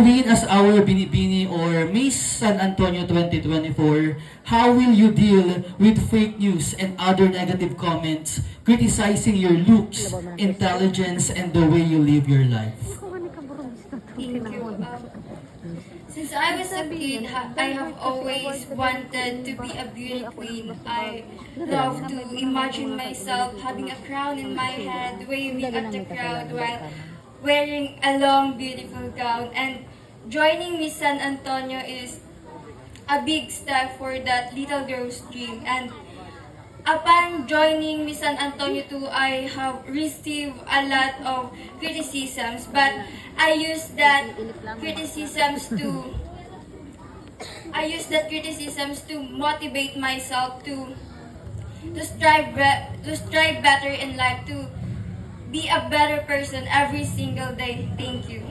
Win as our Binibini or Miss San Antonio 2024, how will you deal with fake news and other negative comments criticizing your looks, intelligence, and the way you live your life? Thank you. Since I was a kid, I have always wanted to be a beauty queen. I love to imagine myself having a crown in my head, waving at the crowd while wearing a long, beautiful gown. And joining Miss San Antonio is a big step for that little girl's dream. And upon joining Miss San Antonio too, I have received a lot of criticisms, but I use that criticisms to motivate myself to strive better in life, to be a better person every single day. Thank you.